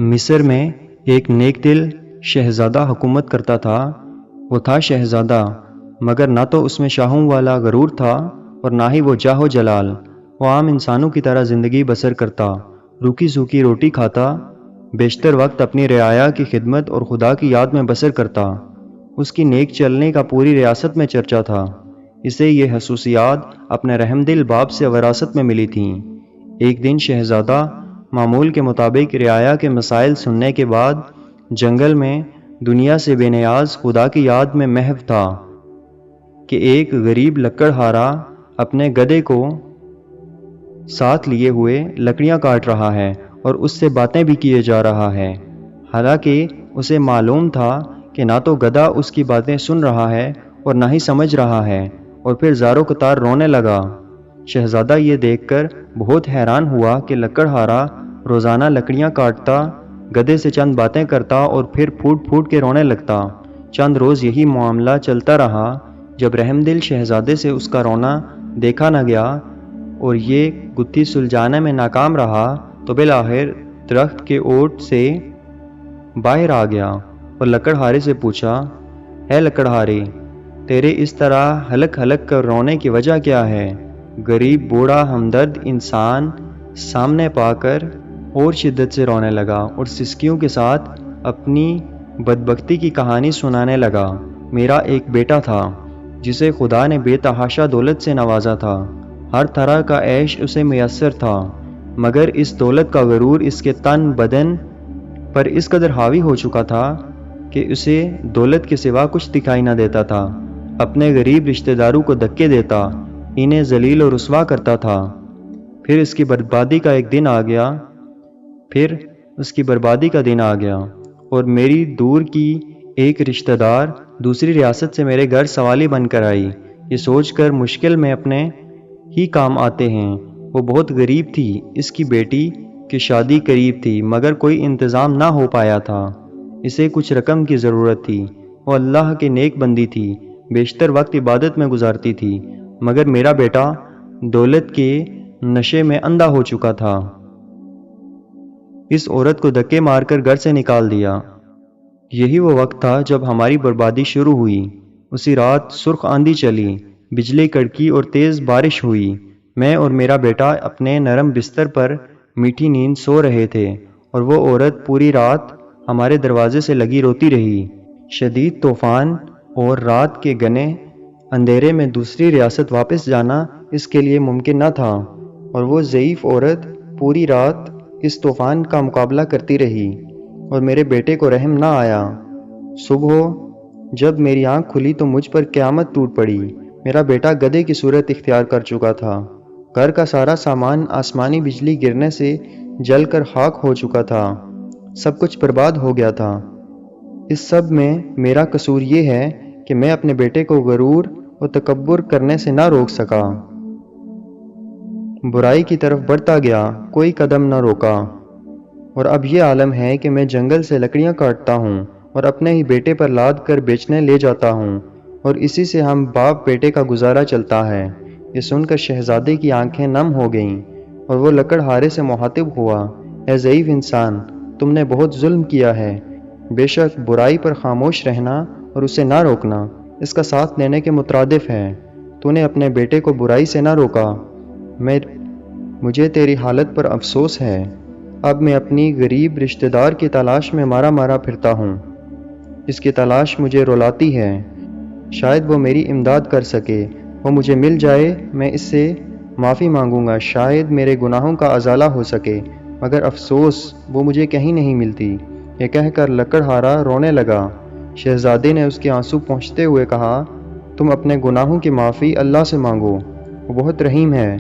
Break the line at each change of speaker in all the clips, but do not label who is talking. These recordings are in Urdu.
مصر میں ایک نیک دل شہزادہ حکومت کرتا تھا۔ وہ تھا شہزادہ، مگر نہ تو اس میں شاہوں والا غرور تھا اور نہ ہی وہ جاہ و جلال۔ وہ عام انسانوں کی طرح زندگی بسر کرتا، روکھی سوکھی روٹی کھاتا، بیشتر وقت اپنی رعایا کی خدمت اور خدا کی یاد میں بسر کرتا۔ اس کی نیک چلنے کا پوری ریاست میں چرچا تھا۔ اسے یہ خصوصیات اپنے رحم دل باپ سے وراثت میں ملی تھیں۔ ایک دن شہزادہ معمول کے مطابق رعایا کے مسائل سننے کے بعد جنگل میں دنیا سے بے نیاز خدا کی یاد میں محو تھا کہ ایک غریب لکڑہارا اپنے گدھے کو ساتھ لیے ہوئے لکڑیاں کاٹ رہا ہے اور اس سے باتیں بھی کیے جا رہا ہے، حالانکہ اسے معلوم تھا کہ نہ تو گدھا اس کی باتیں سن رہا ہے اور نہ ہی سمجھ رہا ہے، اور پھر زاروں قطار رونے لگا۔ شہزادہ یہ دیکھ کر بہت حیران ہوا کہ لکڑہارا روزانہ لکڑیاں کاٹتا، گدھے سے چند باتیں کرتا اور پھر پھوٹ پھوٹ کے رونے لگتا۔ چند روز یہی معاملہ چلتا رہا۔ جب رحم دل شہزادے سے اس کا رونا دیکھا نہ گیا اور یہ گتھی سلجھانے میں ناکام رہا تو بالآخر درخت کے اوٹ سے باہر آ گیا اور لکڑہارے سے پوچھا، اے لکڑہارے، تیرے اس طرح ہلک ہلک کر رونے کی وجہ کیا ہے؟ غریب بوڑھا ہمدرد انسان سامنے پا کر اور شدت سے رونے لگا اور سسکیوں کے ساتھ اپنی بدبختی کی کہانی سنانے لگا۔ میرا ایک بیٹا تھا جسے خدا نے بے تحاشا دولت سے نوازا تھا۔ ہر طرح کا عیش اسے میسر تھا، مگر اس دولت کا غرور اس کے تن بدن پر اس قدر حاوی ہو چکا تھا کہ اسے دولت کے سوا کچھ دکھائی نہ دیتا تھا۔ اپنے غریب رشتہ داروں کو دھکے دیتا، انہیں ذلیل و رسوا کرتا تھا۔ پھر اس کی بربادی کا دن آ گیا اور میری دور کی ایک رشتہ دار دوسری ریاست سے میرے گھر سوالی بن کر آئی۔ یہ سوچ کر مشکل میں اپنے ہی کام آتے ہیں۔ وہ بہت غریب تھی، اس کی بیٹی کی شادی قریب تھی مگر کوئی انتظام نہ ہو پایا تھا۔ اسے کچھ رقم کی ضرورت تھی۔ وہ اللہ کی نیک بندی تھی، بیشتر وقت عبادت میں گزارتی تھی، مگر میرا بیٹا دولت کے نشے میں اندھا ہو چکا تھا۔ اس عورت کو دھکے مار کر گھر سے نکال دیا۔ یہی وہ وقت تھا جب ہماری بربادی شروع ہوئی۔ اسی رات سرخ آندھی چلی، بجلی کڑکی اور تیز بارش ہوئی۔ میں اور میرا بیٹا اپنے نرم بستر پر میٹھی نیند سو رہے تھے اور وہ عورت پوری رات ہمارے دروازے سے لگی روتی رہی۔ شدید طوفان اور رات کے گھنے اندھیرے میں دوسری ریاست واپس جانا اس کے لیے ممکن نہ تھا، اور وہ ضعیف عورت پوری رات اس طوفان کا مقابلہ کرتی رہی اور میرے بیٹے کو رحم نہ آیا۔ صبح جب میری آنکھ کھلی تو مجھ پر قیامت ٹوٹ پڑی۔ میرا بیٹا گدھے کی صورت اختیار کر چکا تھا۔ گھر کا سارا سامان آسمانی بجلی گرنے سے جل کر خاک ہو چکا تھا۔ سب کچھ برباد ہو گیا تھا۔ اس سب میں میرا قصور یہ ہے کہ میں اپنے بیٹے کو غرور اور تکبر کرنے سے نہ روک سکا۔ برائی کی طرف بڑھتا گیا، کوئی قدم نہ روکا، اور اب یہ عالم ہے کہ میں جنگل سے لکڑیاں کاٹتا ہوں اور اپنے ہی بیٹے پر لاد کر بیچنے لے جاتا ہوں، اور اسی سے ہم باپ بیٹے کا گزارا چلتا ہے۔ یہ سن کر شہزادے کی آنکھیں نم ہو گئیں اور وہ لکڑہارے سے مخاطب ہوا، اے ضعیف انسان، تم نے بہت ظلم کیا ہے۔ بے شک برائی پر خاموش رہنا اور اسے نہ روکنا اس کا ساتھ دینے کے مترادف ہے۔ تو نے اپنے بیٹے کو برائی سے نہ روکا۔ مجھے تیری حالت پر افسوس ہے۔ اب میں اپنی غریب رشتہ دار کی تلاش میں مارا مارا پھرتا ہوں۔ اس کی تلاش مجھے رلاتی ہے۔ شاید وہ میری امداد کر سکے۔ وہ مجھے مل جائے، میں اس سے معافی مانگوں گا، شاید میرے گناہوں کا ازالہ ہو سکے، مگر افسوس وہ مجھے کہیں نہیں ملتی۔ یہ کہہ کر لکڑہارا رونے لگا۔ شہزادے نے اس کے آنسو پونچھتے ہوئے کہا، تم اپنے گناہوں کی معافی اللہ سے مانگو، وہ بہت رحیم ہے۔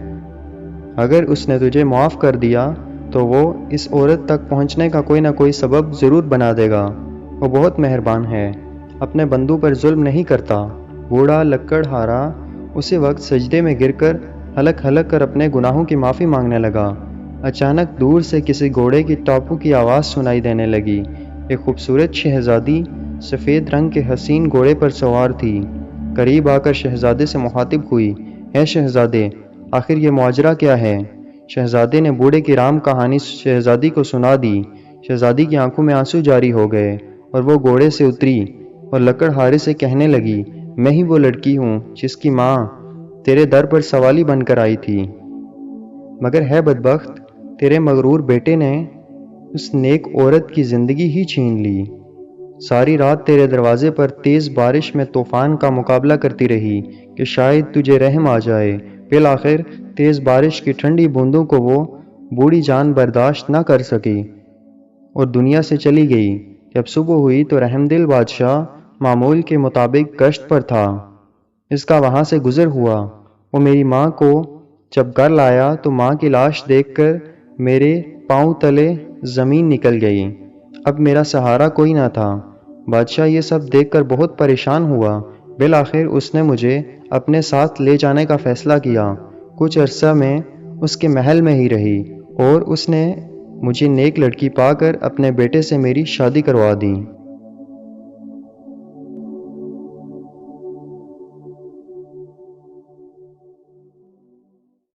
اگر اس نے تجھے معاف کر دیا تو وہ اس عورت تک پہنچنے کا کوئی نہ کوئی سبب ضرور بنا دے گا۔ وہ بہت مہربان ہے، اپنے بندوں پر ظلم نہیں کرتا۔ بوڑھا لکڑہارا اسی وقت سجدے میں گر کر ہلک ہلک کر اپنے گناہوں کی معافی مانگنے لگا۔ اچانک دور سے کسی گھوڑے کی ٹاپو کی آواز سنائی دینے لگی۔ ایک خوبصورت شہزادی سفید رنگ کے حسین گھوڑے پر سوار تھی۔ قریب آ کر شہزادے سے مخاطب ہوئی، اے شہزادے، آخر یہ ماجرا کیا ہے؟ شہزادے نے بوڑھے کی رام کہانی شہزادی کو سنا دی۔ شہزادی کی آنکھوں میں آنسو جاری ہو گئے اور وہ گھوڑے سے اتری اور لکڑہارے سے کہنے لگی، میں ہی وہ لڑکی ہوں جس کی ماں تیرے در پر سوالی بن کر آئی تھی، مگر ہے بدبخت، تیرے مغرور بیٹے نے اس نیک عورت کی زندگی ہی چھین لی۔ ساری رات تیرے دروازے پر تیز بارش میں طوفان کا مقابلہ کرتی رہی کہ شاید تجھے رحم آ جائے۔ بالآخر تیز بارش کی ٹھنڈی بوندوں کو وہ بوڑھی جان برداشت نہ کر سکی اور دنیا سے چلی گئی۔ جب صبح ہوئی تو رحمدل بادشاہ معمول کے مطابق گشت پر تھا۔ اس کا وہاں سے گزر ہوا۔ وہ میری ماں کو جب گھر لایا تو ماں کی لاش دیکھ کر میرے پاؤں تلے زمین نکل گئی۔ اب میرا سہارا کوئی نہ تھا۔ بادشاہ یہ سب دیکھ کر بہت پریشان ہوا۔ بالآخر اس نے مجھے اپنے ساتھ لے جانے کا فیصلہ کیا۔ کچھ عرصہ میں اس کے محل میں ہی رہی اور اس نے مجھے نیک لڑکی پا کر اپنے بیٹے سے میری شادی کروا دی۔